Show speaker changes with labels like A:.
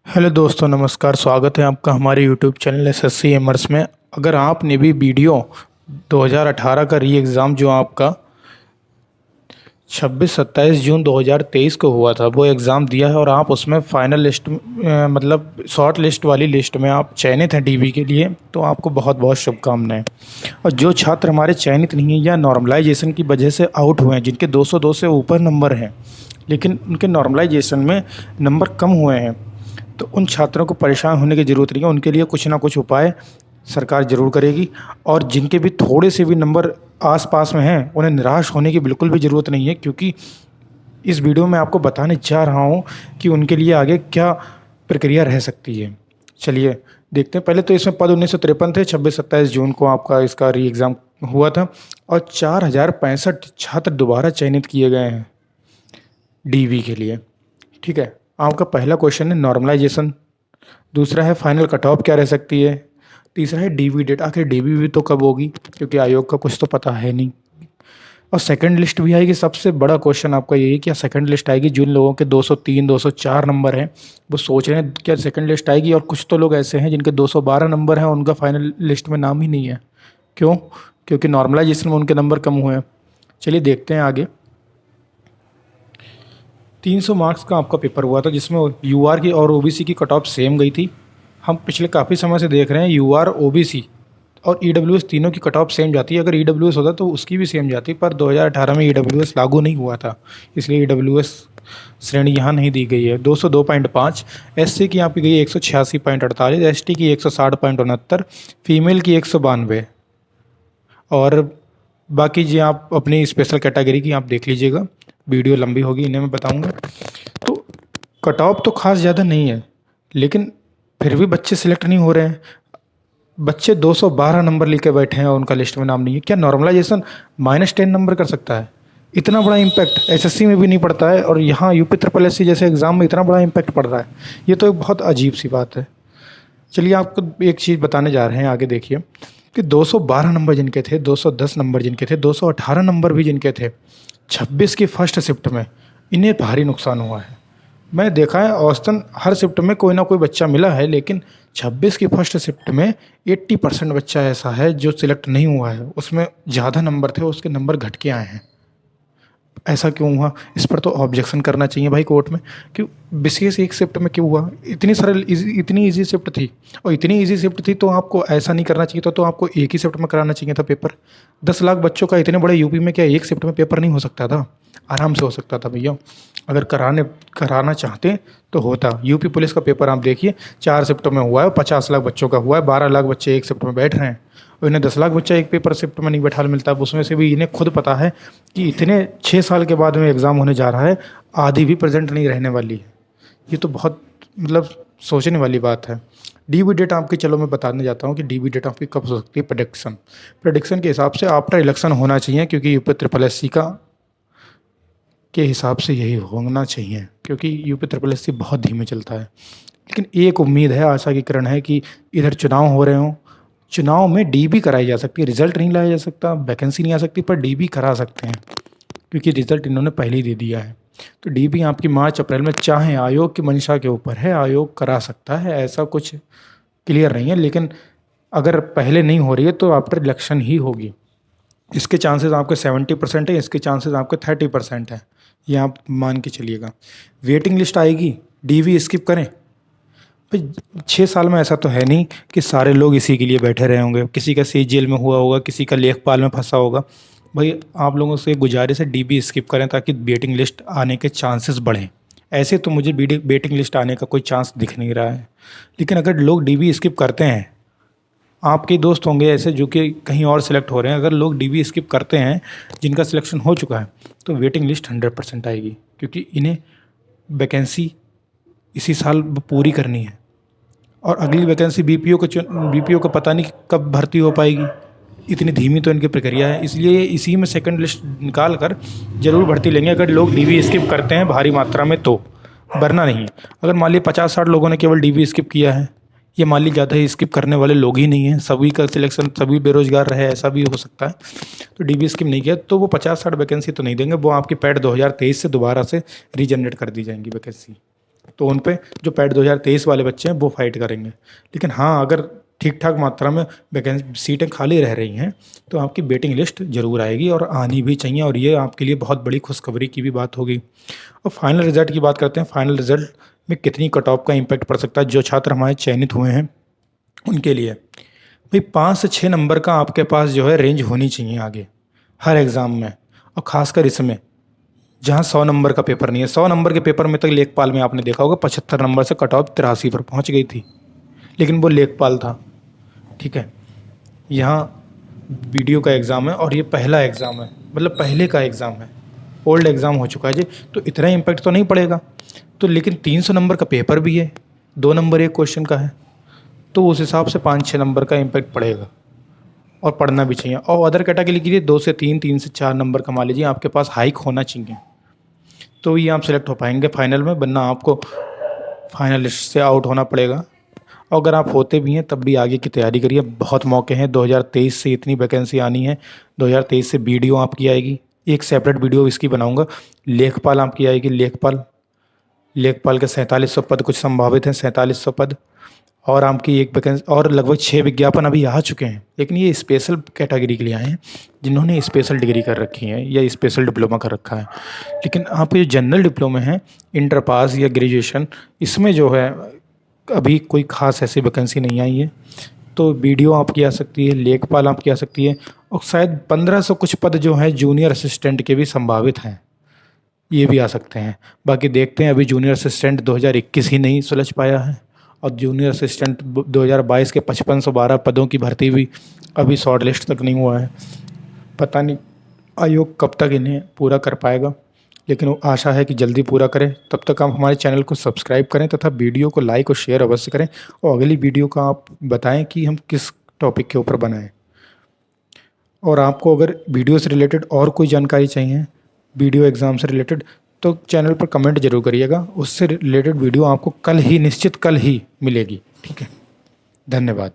A: Hello दोस्तों, नमस्कार। स्वागत है आपका हमारे यूट्यूब चैनल एसएससी एमर्स में। अगर आपने भी वीडियो 2018 का री एग्ज़ाम जो आपका 26-27 जून 2023 को हुआ था वो एग्ज़ाम दिया है और आप उसमें फाइनल लिस्ट मतलब शॉर्ट लिस्ट वाली लिस्ट में आप चयनित हैं डीबी के लिए, तो आपको बहुत बहुत शुभकामनाएं। और जो छात्र हमारे चयनित नहीं हैं या नॉर्मलाइजेशन की वजह से आउट हुए हैं, जिनके 202 से ऊपर नंबर हैं लेकिन उनके नॉर्मलाइजेशन में नंबर कम हुए हैं, तो उन छात्रों को परेशान होने की ज़रूरत नहीं है। उनके लिए कुछ ना कुछ उपाय सरकार ज़रूर करेगी। और जिनके भी थोड़े से भी नंबर आस-पास में हैं, उन्हें निराश होने की बिल्कुल भी ज़रूरत नहीं है, क्योंकि इस वीडियो में आपको बताने जा रहा हूँ कि उनके लिए आगे क्या प्रक्रिया रह सकती है। चलिए देखते हैं। पहले तो इसमें पद 1953 थे। 26-27 जून को आपका इसका री एग्ज़ाम हुआ था और 4065 छात्र दोबारा चयनित किए गए हैं डीवी के लिए। ठीक है। आपका पहला क्वेश्चन है नॉर्मलाइजेशन, दूसरा है फाइनल कट ऑफ क्या रह सकती है, तीसरा है डीवी डेट, आखिर डीवी भी तो कब होगी, क्योंकि आयोग का कुछ तो पता है नहीं। और सेकंड लिस्ट भी आएगी। सबसे बड़ा क्वेश्चन आपका यही है, क्या सेकंड लिस्ट आएगी। जिन लोगों के 203 204 नंबर हैं वो सोच रहे हैं क्या सेकंड लिस्ट आएगी, और कुछ तो लोग ऐसे हैं जिनके 212 नंबर हैं, उनका फाइनल लिस्ट में नाम ही नहीं है। क्यों? क्योंकि नॉर्मलाइजेशन में उनके नंबर कम हुए हैं। चलिए देखते हैं आगे। 300 मार्क्स का आपका पेपर हुआ था, जिसमें यूआर की और ओबीसी की कट ऑफ सेम गई थी। हम पिछले काफ़ी समय से देख रहे हैं यूआर, ओबीसी और ईडब्ल्यूएस तीनों की कट ऑफ सेम जाती है। अगर ईडब्ल्यूएस होता तो उसकी भी सेम जाती, पर 2018 में ईडब्ल्यूएस लागू नहीं हुआ था, इसलिए ईडब्ल्यूएस श्रेणी यहाँ नहीं दी गई है। 202.5 एससी की आपकी गई 186.48, एसटी की 160.69, फीमेल की 192, और बाकी जी आप अपनी स्पेशल कैटेगरी की आप देख लीजिएगा, वीडियो लंबी होगी, इन्हें मैं बताऊंगा। तो कट ऑफ तो खास ज़्यादा नहीं है, लेकिन फिर भी बच्चे सिलेक्ट नहीं हो रहे हैं। बच्चे 212 नंबर लेके बैठे हैं और उनका लिस्ट में नाम नहीं है। क्या नॉर्मलाइजेशन -10 नंबर कर सकता है? इतना बड़ा इम्पैक्ट एसएससी में भी नहीं पड़ता है, और यहाँ यूपी ट्रिपल एससी जैसे एग्ज़ाम में इतना बड़ा इम्पैक्ट पड़ रहा है। ये तो एक बहुत अजीब सी बात है। चलिए आपको एक चीज़ बताने जा रहे हैं, आगे देखिए कि 212 नंबर जिनके थे, 210 नंबर जिनके थे, 218 नंबर भी जिनके थे, 26 की फर्स्ट शिफ्ट में इन्हें भारी नुकसान हुआ है। मैंने देखा है औसतन हर शिफ्ट में कोई ना कोई बच्चा मिला है, लेकिन 26 की फर्स्ट शिफ्ट में 80% बच्चा ऐसा है जो सिलेक्ट नहीं हुआ है। उसमें ज़्यादा नंबर थे, उसके नंबर घट के आए हैं। ऐसा क्यों हुआ? इस पर तो ऑब्जेक्शन करना चाहिए भाई कोर्ट में। क्यों विशेष एक शिफ्ट में क्यों हुआ? इतनी सरल इतनी ईजी शिफ्ट थी, और इतनी ईजी शिफ्ट थी तो आपको ऐसा नहीं करना चाहिए था, तो आपको एक ही शिफ्ट में कराना चाहिए था पेपर। 10 लाख बच्चों का इतने बड़े यूपी में क्या एक शिफ्ट में पेपर नहीं हो सकता था? आराम से हो सकता था भैया। अगर कराना चाहते तो होता। यूपी पुलिस का पेपर आप देखिए, 4 शिफ्टों में हुआ है, 50 लाख बच्चों का हुआ है, 12 लाख बच्चे एक शिफ्ट में बैठ रहे हैं, और इन्हें 10 लाख बच्चा एक पेपर शिफ्ट में नहीं बैठा मिलता। उसमें से भी इन्हें खुद पता है कि इतने 6 साल के बाद में एग्ज़ाम होने जा रहा है, आधी भी प्रेजेंट नहीं रहने वाली है। ये तो बहुत मतलब सोचने वाली बात है। डीबी डेट आपकी, चलो मैं बताने जाता हूँ कि डीबी डेट आपकी कब हो सकती है। प्रेडिक्शन के हिसाब से आफ्टर इलेक्शन होना चाहिए, क्योंकि यूपी ट्रिपल एससी का के हिसाब से यही होना चाहिए, क्योंकि यूपी ट्रिपल एससी बहुत धीमे चलता है। लेकिन एक उम्मीद है, आशा की किरण है कि इधर चुनाव हो रहे हों, चुनाव में डीबी कराई जा सकती है। रिजल्ट नहीं लाया जा सकता, वैकेंसी नहीं आ सकती, पर डीबी करा सकते हैं, क्योंकि रिजल्ट इन्होंने पहले ही दे दिया है। तो डीबी आपकी मार्च अप्रैल में, चाहे आयोग की मंशा के ऊपर है, आयोग करा सकता है, ऐसा कुछ क्लियर नहीं है। लेकिन अगर पहले नहीं हो रही है तो आफ्टर इलेक्शन ही होगी। इसके चांसेस आपके 70% है, इसके चांसेस आपके 30% है, ये आप मान के चलिएगा। वेटिंग लिस्ट आएगी, डीवी स्किप करें भाई। 6 साल में ऐसा तो है नहीं कि सारे लोग इसी के लिए बैठे रहे होंगे। किसी का सी जेल में हुआ होगा, किसी का लेखपाल में फंसा होगा। भाई आप लोगों से गुजारिश है, डीबी स्किप करें, ताकि वेटिंग लिस्ट आने के चांसेस बढ़ें। ऐसे तो मुझे वेटिंग लिस्ट आने का कोई चांस दिख नहीं रहा है। लेकिन अगर लोग डीबी स्किप करते हैं, आपके दोस्त होंगे ऐसे जो कि कहीं और सेलेक्ट हो रहे हैं, अगर लोग डीबी स्किप करते हैं जिनका सिलेक्शन हो चुका है, तो वेटिंग लिस्ट 100% आएगी, क्योंकि इन्हें वैकेंसी इसी साल पूरी करनी है। और अगली वैकेंसी बीपीओ का पता नहीं कब भर्ती हो पाएगी। इतनी धीमी तो इनकी प्रक्रिया है, इसलिए इसी में सेकंड लिस्ट निकाल कर ज़रूर भर्ती लेंगे, अगर लोग डीवी स्किप करते हैं भारी मात्रा में तो, वरना नहीं। अगर मान लीजिए 50-60 लोगों ने केवल डीवी स्किप किया है, ये मान लीजिए ज़्यादा ही स्किप करने वाले लोग ही नहीं हैं, सभी का सिलेक्शन, सभी बेरोजगार रहे, ऐसा भी हो सकता है, तो डीवी स्किप नहीं किया तो वो 50-60 वैकेंसी तो नहीं देंगे, वो आपकी पैड 2023 से दोबारा से रीजनरेट कर दी जाएंगी वैकेंसी। तो उन पे जो पैट 2023 वाले बच्चे हैं वो फाइट करेंगे। लेकिन हाँ, अगर ठीक ठाक मात्रा में वैकेंसी सीटें खाली रह रही हैं तो आपकी वेटिंग लिस्ट ज़रूर आएगी और आनी भी चाहिए, और ये आपके लिए बहुत बड़ी खुशखबरी की भी बात होगी। और फाइनल रिजल्ट की बात करते हैं। फाइनल रिजल्ट में कितनी कट ऑफ का इम्पैक्ट पड़ सकता है जो छात्र हमारे चयनित हुए हैं उनके लिए। भाई 5 से 6 नंबर का आपके पास जो है रेंज होनी चाहिए आगे हर एग्ज़ाम में, और ख़ासकर इसमें जहाँ 100 नंबर का पेपर नहीं है। 100 नंबर के पेपर में तक लेखपाल में आपने देखा होगा 75 नंबर से कट ऑफ 83 पर पहुँच गई थी, लेकिन वो लेखपाल था। ठीक है, यहाँ वीडियो का एग्ज़ाम है और ये पहला एग्ज़ाम है, मतलब पहले का एग्ज़ाम है, ओल्ड एग्ज़ाम हो चुका है जी, तो इतना इम्पैक्ट तो नहीं पड़ेगा। तो लेकिन 300 नंबर का पेपर भी है, 2 नंबर एक क्वेश्चन का है, तो उस हिसाब से 5-6 नंबर का इम्पैक्ट पड़ेगा और पढ़ना भी चाहिए। और अदर कैटेगरी के लिए 2 से 3, 3 से 4 नंबर कमा लीजिए, आपके पास हाइक होना चाहिए, तो ये आप सेलेक्ट हो पाएंगे फाइनल में, वरना आपको फाइनल लिस्ट से आउट होना पड़ेगा। और अगर आप होते भी हैं तब भी आगे की तैयारी करिए, बहुत मौके हैं। 2023 से इतनी वैकेंसी आनी है, 2023 से वीडियो आपकी आएगी, एक सेपरेट वीडियो इसकी बनाऊंगा। लेखपाल आपकी आएगी, लेखपाल के 4700 पद कुछ संभावित हैं, 4700 पद, और आपकी एक वैकेंसी और लगभग 6 विज्ञापन अभी आ चुके हैं, लेकिन ये स्पेशल कैटेगरी के लिए आए हैं जिन्होंने स्पेशल डिग्री कर रखी है या स्पेशल डिप्लोमा कर रखा है। लेकिन आपके जो जनरल डिप्लोमा हैं, इंटर पास या ग्रेजुएशन, इसमें जो है अभी कोई ख़ास ऐसी वैकेंसी नहीं आई है। तो वीडियो आपकी आ सकती है, लेखपाल आपकी आ सकती है, और शायद 1500 कुछ पद जो हैं जूनियर असिस्टेंट के भी संभावित हैं, ये भी आ सकते हैं। बाकी देखते हैं, अभी जूनियर असिस्टेंट 2021 ही नहीं सुलझ पाया है, और जूनियर असिस्टेंट 2022 के 5512 पदों की भर्ती भी अभी शॉर्ट लिस्ट तक नहीं हुआ है। पता नहीं आयोग कब तक इन्हें पूरा कर पाएगा, लेकिन वो आशा है कि जल्दी पूरा करें। तब तक आप हमारे चैनल को सब्सक्राइब करें तथा वीडियो को लाइक और शेयर अवश्य करें, और अगली वीडियो का आप बताएं कि हम किस टॉपिक के ऊपर बनाएं। और आपको अगर वीडियो से रिलेटेड और कोई जानकारी चाहिए, वीडियो एग्ज़ाम से रिलेटेड, तो चैनल पर कमेंट जरूर करिएगा, उससे रिलेटेड वीडियो आपको कल ही, निश्चित कल ही मिलेगी। ठीक है, धन्यवाद।